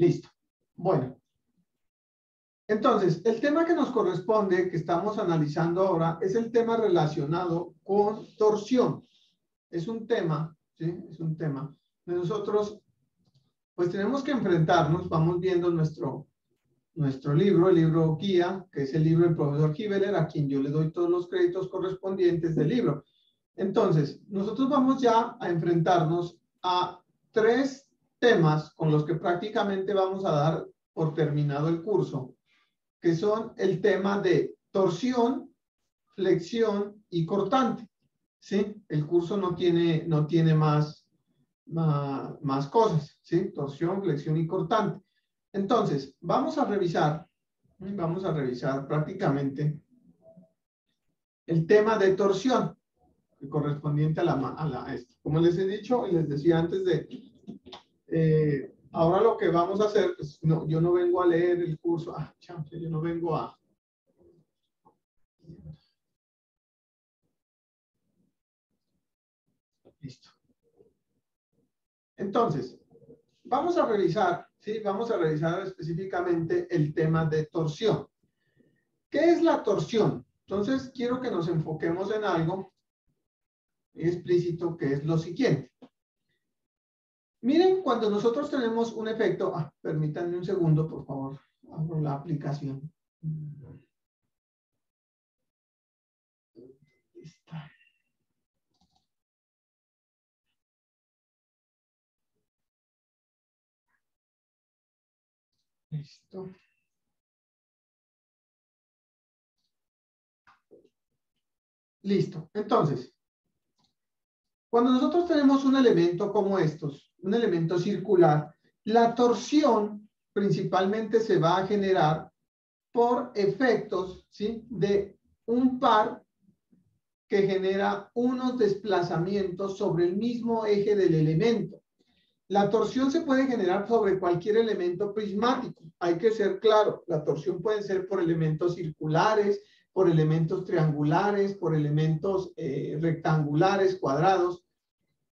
Listo. Bueno. Entonces, el tema que nos corresponde, que estamos analizando ahora, es el tema relacionado con torsión. Es un tema, ¿sí? Es un tema. Nosotros, pues tenemos que enfrentarnos, vamos viendo nuestro libro, el libro guía, que es el libro del profesor Hibeler, a quien yo le doy todos los créditos correspondientes del libro. Entonces, nosotros vamos ya a enfrentarnos a 3 temas con los que prácticamente vamos a dar por terminado el curso, que son el tema de torsión, flexión y cortante. ¿Sí? El curso no tiene más cosas, ¿sí? Torsión, flexión y cortante. Entonces, vamos a revisar prácticamente el tema de torsión, correspondiente a esto. Como les he dicho y les decía antes ahora lo que vamos a hacer, pues no, yo no vengo a leer el curso, yo no vengo a... Listo. Entonces, vamos a revisar, ¿sí? Vamos a revisar específicamente el tema de torsión. ¿Qué es la torsión? Entonces, quiero que nos enfoquemos en algo explícito, que es lo siguiente. Miren, cuando nosotros tenemos un efecto, permítanme un segundo, por favor, abro la aplicación. Está. Listo. Listo. Entonces, cuando nosotros tenemos un elemento como estos, un elemento circular, la torsión principalmente se va a generar por efectos, ¿sí?, de un par que genera unos desplazamientos sobre el mismo eje del elemento. La torsión se puede generar sobre cualquier elemento prismático. Hay que ser claro, la torsión puede ser por elementos circulares, por elementos triangulares, por elementos rectangulares, cuadrados,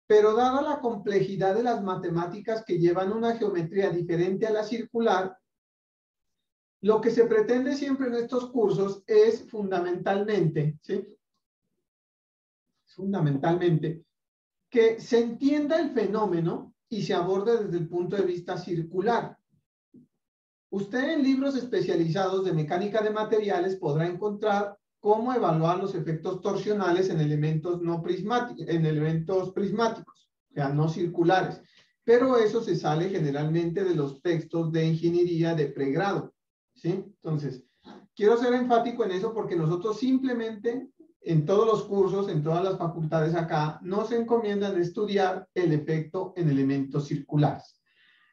pero dada la complejidad de las matemáticas que llevan una geometría diferente a la circular, lo que se pretende siempre en estos cursos es fundamentalmente, ¿sí?, que se entienda el fenómeno y se aborde desde el punto de vista circular. Usted en libros especializados de mecánica de materiales podrá encontrar cómo evaluar los efectos torsionales en elementos prismáticos, o sea, no circulares. Pero eso se sale generalmente de los textos de ingeniería de pregrado, ¿sí? Entonces, quiero ser enfático en eso porque nosotros simplemente en todos los cursos, en todas las facultades acá, nos encomiendan estudiar el efecto en elementos circulares.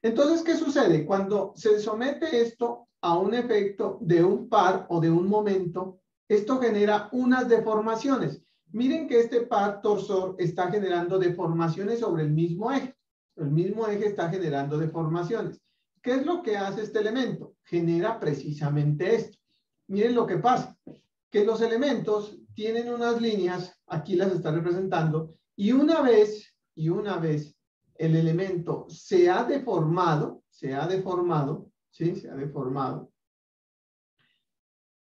Entonces, ¿qué sucede? Cuando se somete esto a un efecto de un par o de un momento, esto genera unas deformaciones. Miren que este par torsor está generando deformaciones sobre el mismo eje. El mismo eje está generando deformaciones. ¿Qué es lo que hace este elemento? Genera precisamente esto. Miren lo que pasa, que los elementos tienen unas líneas, aquí las está representando, y una vez el elemento se ha deformado, ¿sí? Se ha deformado,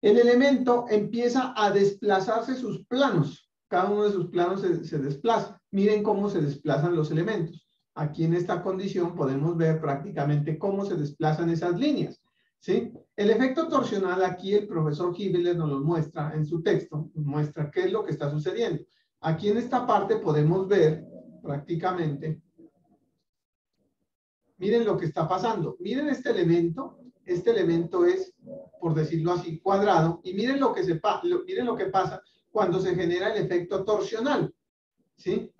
el elemento empieza a desplazarse sus planos, cada uno de sus planos se desplaza. Miren cómo se desplazan los elementos. Aquí en esta condición podemos ver prácticamente cómo se desplazan esas líneas, ¿sí? El efecto torsional aquí el profesor Hibeler nos lo muestra en su texto, nos muestra qué es lo que está sucediendo. Aquí en esta parte podemos ver prácticamente, miren lo que está pasando. Miren este elemento es, por decirlo así, cuadrado, y miren lo que pasa cuando se genera el efecto torsional, ¿sí?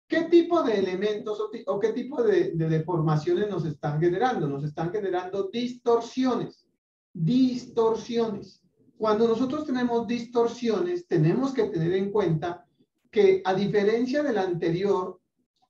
¿Qué tipo de elementos o qué tipo de deformaciones nos están generando? Nos están generando distorsiones. Distorsiones. Cuando nosotros tenemos distorsiones, tenemos que tener en cuenta que a diferencia del anterior,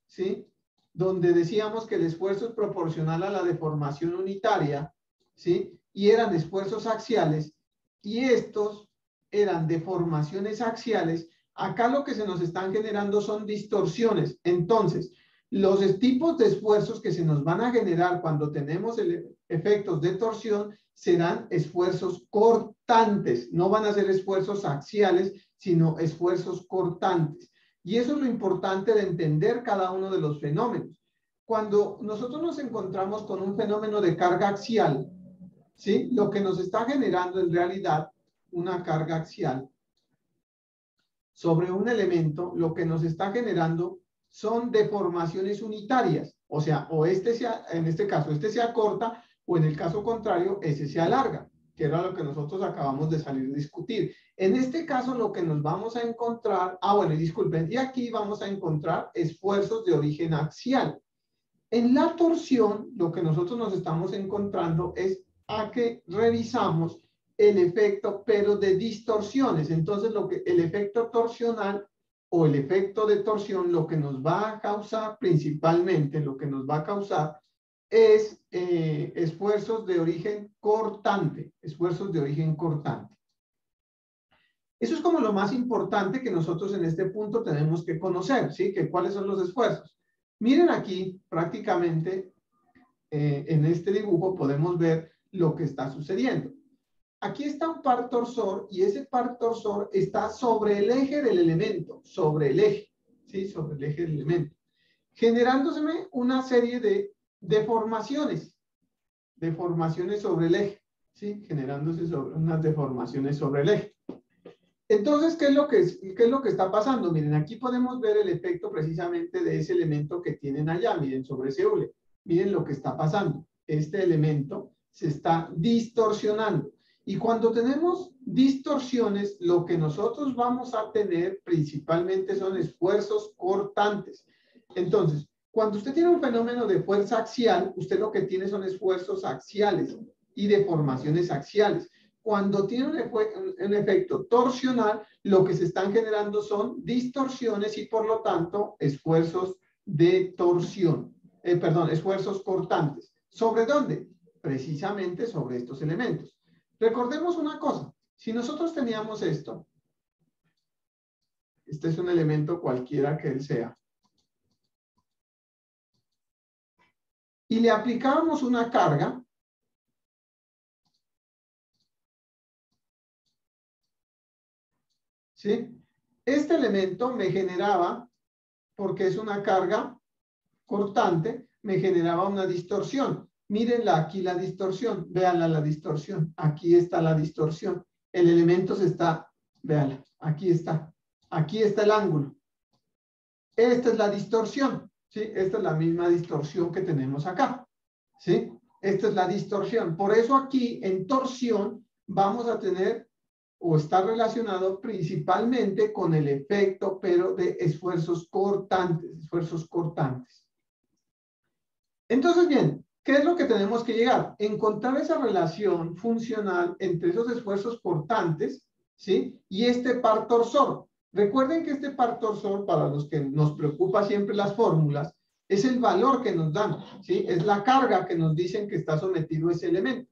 ¿sí?, donde decíamos que el esfuerzo es proporcional a la deformación unitaria, ¿sí?, y eran esfuerzos axiales, y estos eran deformaciones axiales, acá lo que se nos están generando son distorsiones. Entonces, Los tipos de esfuerzos que se nos van a generar cuando tenemos efectos de torsión serán esfuerzos cortantes, no van a ser esfuerzos axiales, sino esfuerzos cortantes. Y eso es lo importante de entender cada uno de los fenómenos. Cuando nosotros nos encontramos con un fenómeno de carga axial, ¿sí? Lo que nos está generando en realidad una carga axial sobre un elemento, lo que nos está generando son deformaciones unitarias, o sea, en este caso, este se acorta, o en el caso contrario, ese se alarga, que era lo que nosotros acabamos de salir a discutir. En este caso, lo que nos vamos a encontrar, bueno, disculpen, y aquí vamos a encontrar esfuerzos de origen axial. En la torsión, lo que nosotros nos estamos encontrando es a que revisamos el efecto, pero de distorsiones. Entonces, el efecto torsional o el efecto de torsión, lo que nos va a causar principalmente, lo que nos va a causar es esfuerzos de origen cortante, esfuerzos de origen cortante. Eso es como lo más importante que nosotros en este punto tenemos que conocer, ¿sí? Que cuáles son los esfuerzos. Miren aquí, prácticamente, en este dibujo podemos ver lo que está sucediendo. Aquí está un par torsor y ese par torsor está sobre el eje del elemento, sobre el eje, ¿sí? Sobre el eje del elemento, generándose una serie de deformaciones sobre el eje, ¿sí? Generándose unas deformaciones sobre el eje. Entonces, ¿qué es lo que está pasando? Miren, aquí podemos ver el efecto precisamente de ese elemento que tienen allá, miren, sobre ese hule. Miren lo que está pasando. Este elemento se está distorsionando. Y cuando tenemos distorsiones, lo que nosotros vamos a tener principalmente son esfuerzos cortantes. Entonces, cuando usted tiene un fenómeno de fuerza axial, usted lo que tiene son esfuerzos axiales y deformaciones axiales. Cuando tiene un efecto torsional, lo que se están generando son distorsiones y por lo tanto esfuerzos de torsión. Esfuerzos cortantes. ¿Sobre dónde? Precisamente sobre estos elementos. Recordemos una cosa. Si nosotros teníamos esto, este es un elemento cualquiera que él sea, y le aplicábamos una carga, ¿sí? Este elemento me generaba, porque es una carga cortante, me generaba una distorsión. Mírenla aquí la distorsión, véanla la distorsión. Aquí está la distorsión. El elemento véanla, aquí está el ángulo. Esta es la distorsión, ¿sí? Esta es la misma distorsión que tenemos acá, ¿sí? Esta es la distorsión. Por eso aquí en torsión vamos a tener o está relacionado principalmente con el efecto, pero de esfuerzos cortantes, Entonces, bien, ¿qué es lo que tenemos que llegar? Encontrar esa relación funcional entre esos esfuerzos cortantes, ¿sí? Y este par torsor. Recuerden que este par torsor, para los que nos preocupa siempre las fórmulas, es el valor que nos dan, ¿sí? Es la carga que nos dicen que está sometido ese elemento.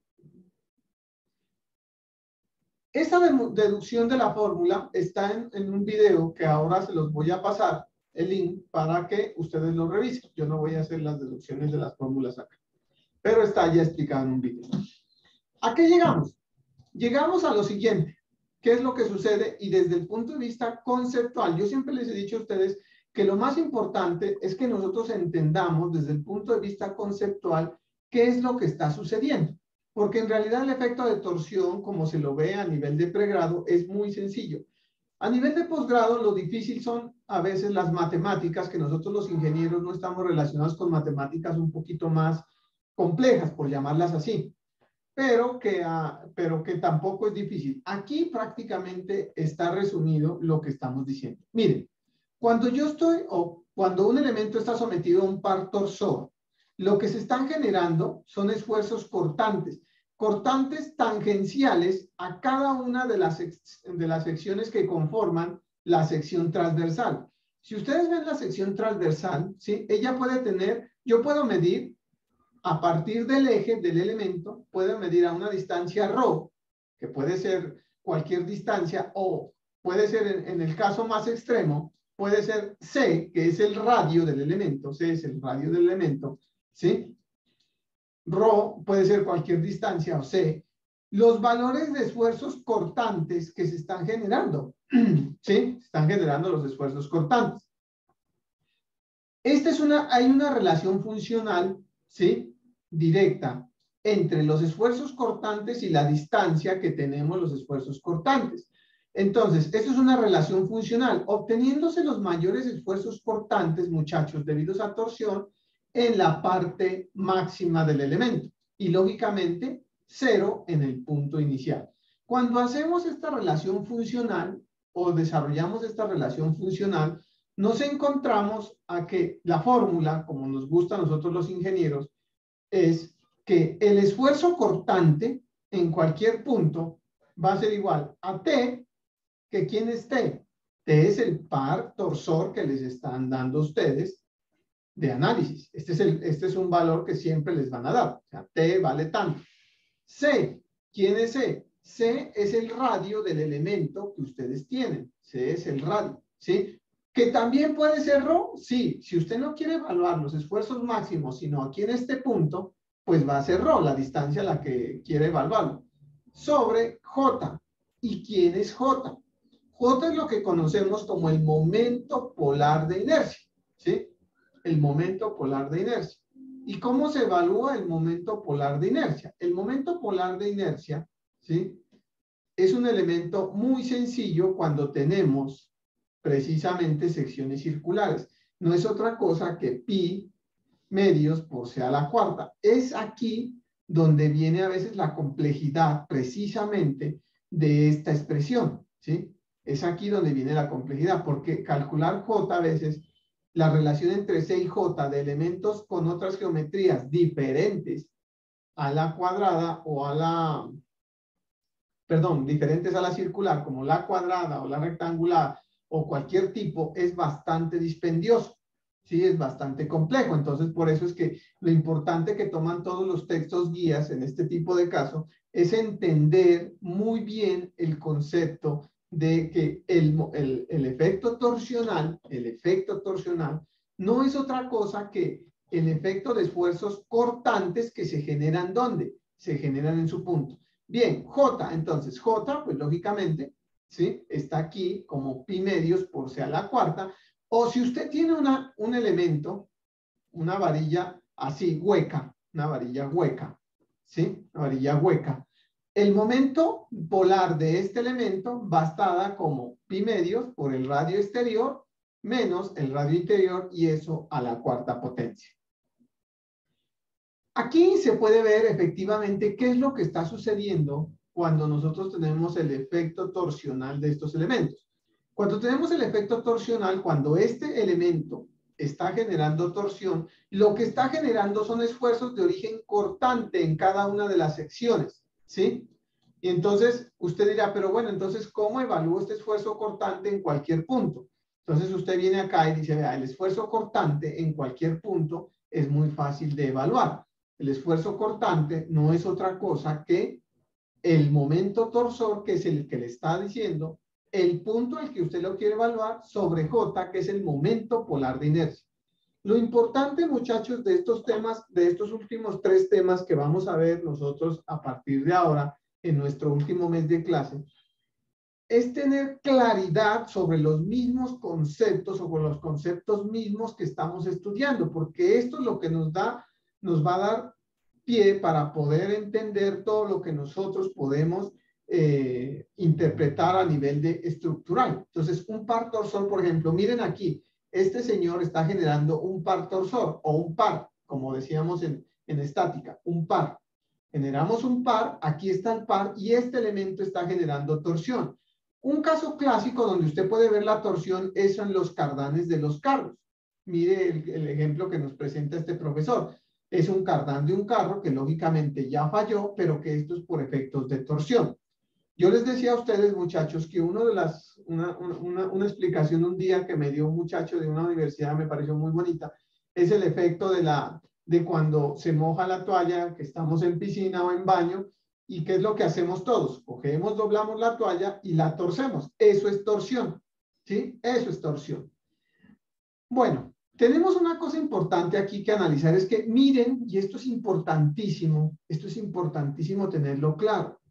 Esa deducción de la fórmula está en un video que ahora se los voy a pasar el link para que ustedes lo revisen. Yo no voy a hacer las deducciones de las fórmulas acá, pero está ya explicado en un video. ¿A qué llegamos? Llegamos a lo siguiente. ¿Qué es lo que sucede? Y desde el punto de vista conceptual, yo siempre les he dicho a ustedes que lo más importante es que nosotros entendamos desde el punto de vista conceptual qué es lo que está sucediendo. Porque en realidad el efecto de torsión, como se lo ve a nivel de pregrado, es muy sencillo. A nivel de posgrado, lo difícil son a veces las matemáticas, que nosotros los ingenieros no estamos relacionados con matemáticas un poquito más complejas, por llamarlas así, pero que tampoco es difícil. Aquí prácticamente está resumido lo que estamos diciendo. Miren, cuando un elemento está sometido a un par torsor, lo que se están generando son esfuerzos cortantes tangenciales a cada una de las secciones que conforman la sección transversal. Si ustedes ven la sección transversal, ¿sí? Yo puedo medir a partir del eje del elemento, puedo medir a una distancia ρ, que puede ser cualquier distancia, o puede ser en el caso más extremo, puede ser C, que es el radio del elemento, C es el radio del elemento, ¿sí? Rho puede ser cualquier distancia o C. Los valores de esfuerzos cortantes que se están generando, ¿sí? Se están generando los esfuerzos cortantes. Hay una relación funcional, ¿sí? Directa entre los esfuerzos cortantes y la distancia que tenemos los esfuerzos cortantes. Entonces, esto es una relación funcional, obteniéndose los mayores esfuerzos cortantes, muchachos, debidos a torsión, en la parte máxima del elemento. Y, lógicamente, 0 en el punto inicial. Cuando hacemos esta relación funcional, o desarrollamos esta relación funcional, nos encontramos a que la fórmula, como nos gusta a nosotros los ingenieros, es que el esfuerzo cortante en cualquier punto va a ser igual a T, que ¿quién es T? T es el par torsor que les están dando ustedes de análisis. Este es un valor que siempre les van a dar. O sea, T vale tanto. C, ¿quién es C? C es el radio del elemento que ustedes tienen. C es el radio, ¿sí? ¿Que también puede ser Rho? Sí. Si usted no quiere evaluar los esfuerzos máximos, sino aquí en este punto, pues va a ser Rho, la distancia a la que quiere evaluarlo. Sobre J. ¿Y quién es J? J es lo que conocemos como el momento polar de inercia, ¿sí? El momento polar de inercia. ¿Y cómo se evalúa el momento polar de inercia? El momento polar de inercia, ¿sí? Es un elemento muy sencillo cuando tenemos precisamente secciones circulares. No es otra cosa que pi medios por c a la cuarta. Es aquí donde viene a veces la complejidad precisamente de esta expresión, ¿sí? Es aquí donde viene la complejidad, porque calcular J a veces, la relación entre C y J de elementos con otras geometrías diferentes a la cuadrada o a la, perdón, diferentes a la circular, como la cuadrada o la rectangular o cualquier tipo, es bastante dispendioso, ¿sí? Es bastante complejo. Entonces, por eso es que lo importante que toman todos los textos guías en este tipo de casos es entender muy bien el concepto de que el efecto torsional no es otra cosa que el efecto de esfuerzos cortantes que se generan ¿dónde? Se generan en su punto. Bien, J, entonces J, pues lógicamente, ¿sí? Está aquí como pi medios por c a la cuarta, o si usted tiene un elemento, una varilla así, hueca, una varilla hueca, ¿sí? Una varilla hueca. El momento polar de este elemento va estada como pi medios por el radio exterior menos el radio interior y eso a la cuarta potencia. Aquí se puede ver efectivamente qué es lo que está sucediendo cuando nosotros tenemos el efecto torsional de estos elementos. Cuando tenemos el efecto torsional, cuando este elemento está generando torsión, lo que está generando son esfuerzos de origen cortante en cada una de las secciones, ¿sí? Y entonces usted dirá, pero bueno, entonces, ¿cómo evalúo este esfuerzo cortante en cualquier punto? Entonces usted viene acá y dice, vea, el esfuerzo cortante en cualquier punto es muy fácil de evaluar. El esfuerzo cortante no es otra cosa que el momento torsor, que es el que le está diciendo, el punto al que usted lo quiere evaluar sobre J, que es el momento polar de inercia. Lo importante, muchachos, de estos temas, de estos últimos 3 temas que vamos a ver nosotros a partir de ahora, en nuestro último mes de clase, es tener claridad sobre los mismos conceptos o con los conceptos mismos que estamos estudiando, porque esto es lo que nos va a dar pie para poder entender todo lo que nosotros podemos interpretar a nivel de estructural. Entonces, un par torsor, por ejemplo, miren aquí, este señor está generando un par torsor o un par, como decíamos en estática, un par. Generamos un par, aquí está el par y este elemento está generando torsión. Un caso clásico donde usted puede ver la torsión es en los cardanes de los carros. Mire el ejemplo que nos presenta este profesor. Es un cardán de un carro que lógicamente ya falló, pero que esto es por efectos de torsión. Yo les decía a ustedes, muchachos, que una explicación un día que me dio un muchacho de una universidad me pareció muy bonita, es el efecto de cuando se moja la toalla, que estamos en piscina o en baño, y ¿qué es lo que hacemos todos? Cogemos, doblamos la toalla y la torcemos. Eso es torsión, ¿sí? Eso es torsión. Bueno, tenemos una cosa importante aquí que analizar, es que miren, y esto es importantísimo tenerlo claro.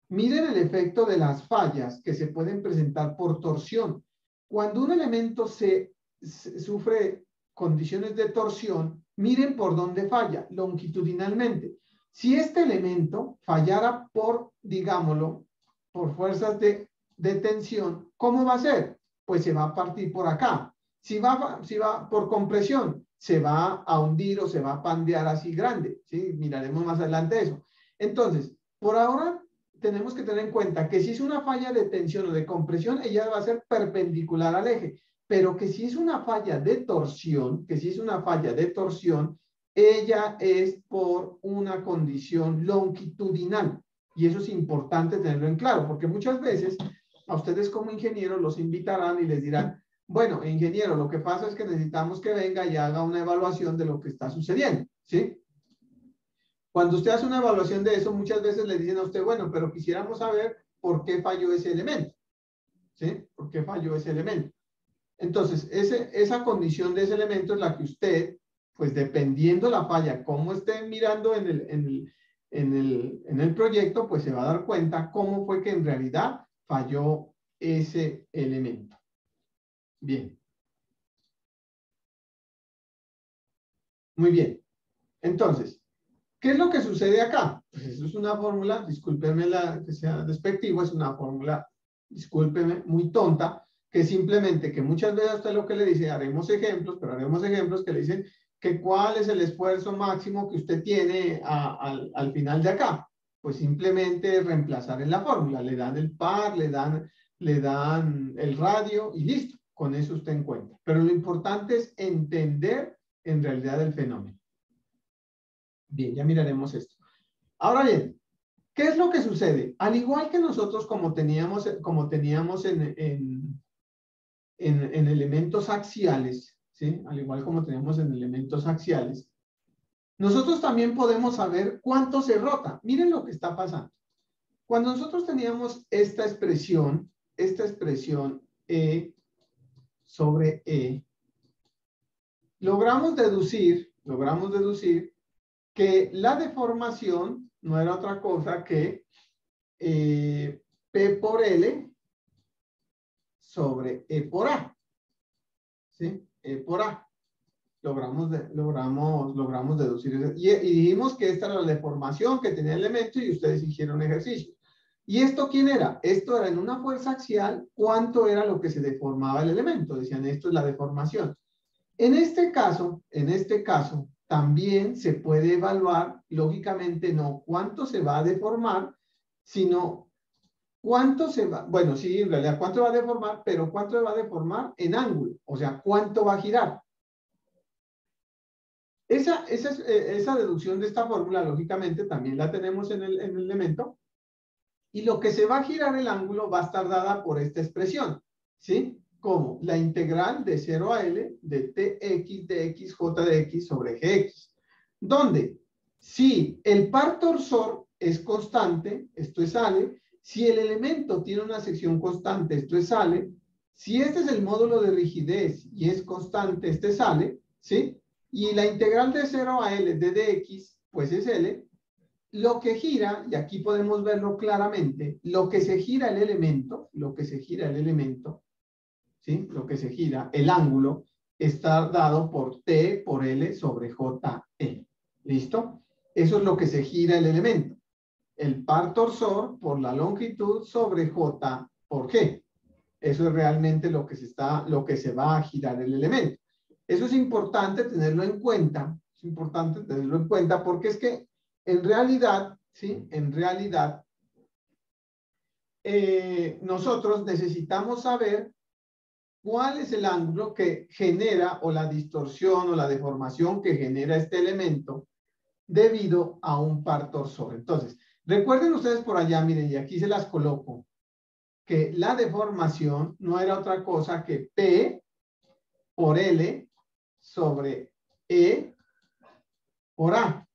Miren el efecto de las fallas que se pueden presentar por torsión. Cuando un elemento sufre condiciones de torsión, miren por dónde falla, longitudinalmente. Si este elemento fallara por, digámoslo, por fuerzas de tensión, ¿cómo va a ser? Pues se va a partir por acá. Si va por compresión, se va a hundir o se va a pandear así grande, ¿sí? Miraremos más adelante eso. Entonces, por ahora tenemos que tener en cuenta que si es una falla de tensión o de compresión, ella va a ser perpendicular al eje, pero que si es una falla de torsión, ella es por una condición longitudinal. Y eso es importante tenerlo en claro, porque muchas veces a ustedes como ingenieros los invitarán y les dirán, bueno, ingeniero, lo que pasa es que necesitamos que venga y haga una evaluación de lo que está sucediendo, ¿sí? Cuando usted hace una evaluación de eso, muchas veces le dicen a usted, bueno, pero quisiéramos saber por qué falló ese elemento, ¿sí? ¿Por qué falló ese elemento? Entonces, esa condición de ese elemento es la que usted, pues dependiendo la falla, cómo esté mirando en el proyecto, pues se va a dar cuenta cómo fue que en realidad falló ese elemento. Bien. Muy bien. Entonces, ¿qué es lo que sucede acá? Pues eso es una fórmula, discúlpeme que sea despectivo, es una fórmula, discúlpeme, muy tonta, que simplemente, que muchas veces a usted lo que le dice, haremos ejemplos, pero haremos ejemplos que le dicen que cuál es el esfuerzo máximo que usted tiene al final de acá. Pues simplemente reemplazar en la fórmula, le dan el par, le dan el radio y listo, con eso usted encuentra. Pero lo importante es entender en realidad el fenómeno. Bien, ya miraremos esto. Ahora bien, ¿qué es lo que sucede? Al igual que nosotros como teníamos en elementos axiales, ¿sí? Al igual como teníamos en elementos axiales, nosotros también podemos saber cuánto se rota. Miren lo que está pasando. Cuando nosotros teníamos esta expresión E sobre E, logramos deducir que la deformación no era otra cosa que P por L sobre E por A. ¿Sí? E por A. Logramos deducir eso. Y dijimos que esta era la deformación que tenía el elemento y ustedes hicieron ejercicio. ¿Y esto quién era? Esto era en una fuerza axial, ¿cuánto era lo que se deformaba el elemento? Decían, esto es la deformación. En este caso, también se puede evaluar, lógicamente, no cuánto se va a deformar, sino cuánto se va, bueno, sí, en realidad cuánto va a deformar, pero cuánto se va a deformar en ángulo, o sea, cuánto va a girar. Esa deducción de esta fórmula, lógicamente, también la tenemos en el elemento, y lo que se va a girar el ángulo va a estar dada por esta expresión, ¿sí? Como la integral de 0 a L de Tx de x, j de x sobre gx, donde si el par torsor es constante, esto es Ale, si el elemento tiene una sección constante, esto es Ale, si este es el módulo de rigidez y es constante, este es Ale, ¿sí? Y la integral de 0 a L de dx, pues es L. Lo que gira, y aquí podemos verlo claramente, lo que se gira el elemento, ¿sí? Lo que se gira, el ángulo, está dado por T por L sobre JE. ¿Listo? Eso es lo que se gira el elemento. El par torsor por la longitud sobre J por G. Eso es realmente lo que se va a girar el elemento. Eso es importante tenerlo en cuenta. Es importante tenerlo en cuenta porque es que en realidad, ¿sí? En realidad, nosotros necesitamos saber cuál es el ángulo que genera o la distorsión o la deformación que genera este elemento debido a un par torsor. Entonces, recuerden ustedes por allá, miren, y aquí se las coloco, que la deformación no era otra cosa que P por L sobre E por A.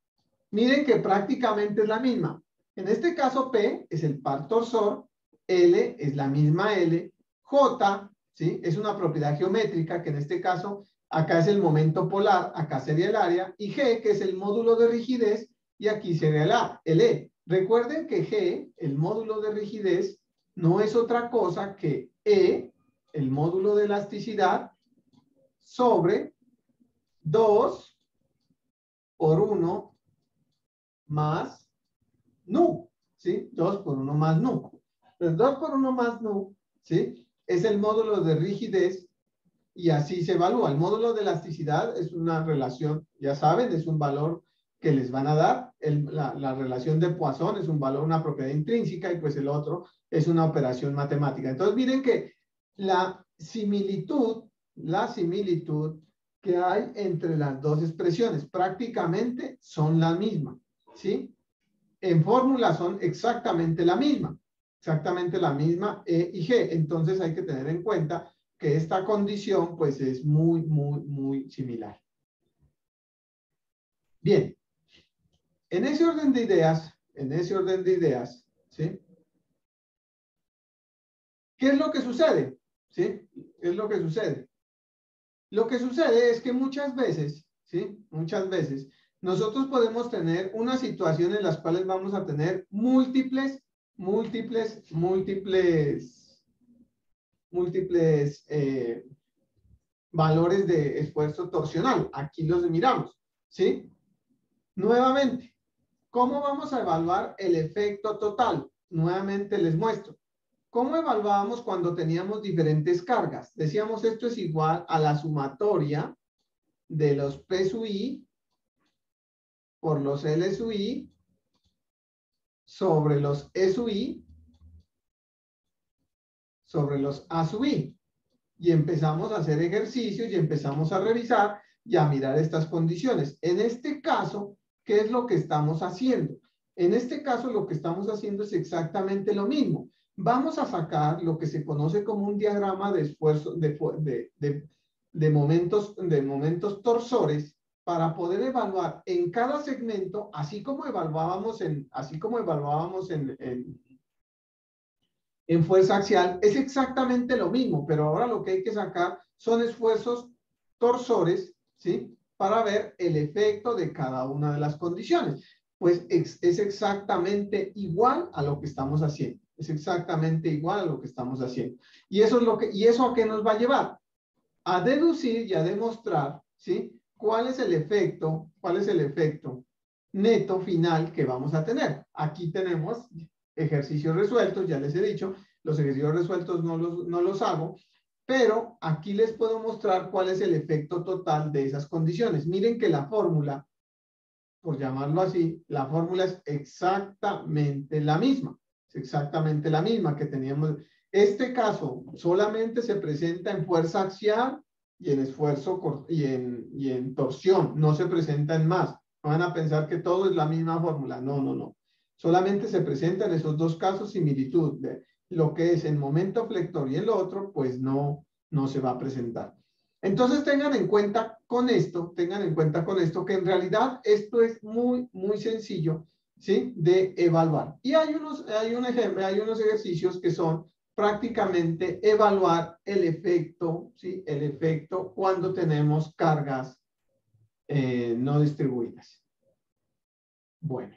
Miren que prácticamente es la misma. En este caso, P es el par torsor, L es la misma L, J, ¿sí? Es una propiedad geométrica que en este caso Acá es el momento polar, acá sería el área, y G, que es el módulo de rigidez, y aquí sería el E. Recuerden que G, el módulo de rigidez, no es otra cosa que E, el módulo de elasticidad, sobre 2 por 1 más nu, ¿sí? 2 por 1 más nu. Entonces, 2 por 1 más nu, ¿sí? Es el módulo de rigidez y así se evalúa. El módulo de elasticidad es una relación, ya saben, es un valor que les van a dar. La relación de Poisson es un valor, una propiedad intrínseca, y pues el otro es una operación matemática. Entonces, miren que la similitud que hay entre las dos expresiones prácticamente son la misma, ¿sí? En fórmula son exactamente la misma E y G. Entonces hay que tener en cuenta que esta condición pues es muy similar. Bien, en ese orden de ideas, ¿sí? ¿Qué es lo que sucede? ¿Sí? ¿Qué es lo que sucede? Lo que sucede es que muchas veces, ¿sí? Muchas veces, nosotros podemos tener una situación en las cuales vamos a tener múltiples valores de esfuerzo torsional. Aquí los miramos, ¿sí? Nuevamente, ¿cómo vamos a evaluar el efecto total? Nuevamente les muestro. ¿Cómo evaluábamos cuando teníamos diferentes cargas? Decíamos esto es igual a la sumatoria de los P sub I por los L sub I sobre los E sub I sobre los A sub I. Y empezamos a hacer ejercicios y empezamos a revisar y a mirar estas condiciones. En este caso, ¿qué es lo que estamos haciendo? En este caso, lo que estamos haciendo es exactamente lo mismo. Vamos a sacar lo que se conoce como un diagrama de esfuerzo, de momentos torsores, para poder evaluar en cada segmento, así como evaluábamos en fuerza axial, es exactamente lo mismo, pero ahora lo que hay que sacar son esfuerzos torsores, ¿sí? Para ver el efecto de cada una de las condiciones. Pues es exactamente igual a lo que estamos haciendo. Es exactamente igual a lo que estamos haciendo. ¿Y eso a qué nos va a llevar? A deducir y a demostrar, ¿sí? ¿Cuál es el efecto neto final que vamos a tener? Aquí tenemos ejercicios resueltos, ya les he dicho, los ejercicios resueltos no los hago, pero aquí les puedo mostrar cuál es el efecto total de esas condiciones. Miren que la fórmula, por llamarlo así, la fórmula es exactamente la misma. Es exactamente la misma que teníamos. Este caso solamente se presenta en fuerza axial y en esfuerzo y en torsión. No se presenta en más. No van a pensar que todo es la misma fórmula. No. Solamente se presenta en esos dos casos similitud. De lo que es el momento flector y el otro, pues no se va a presentar. Entonces tengan en cuenta con esto que en realidad esto es muy sencillo, ¿sí? De evaluar. Y hay unos ejercicios que son prácticamente evaluar el efecto, ¿sí? El efecto cuando tenemos cargas no distribuidas. Bueno.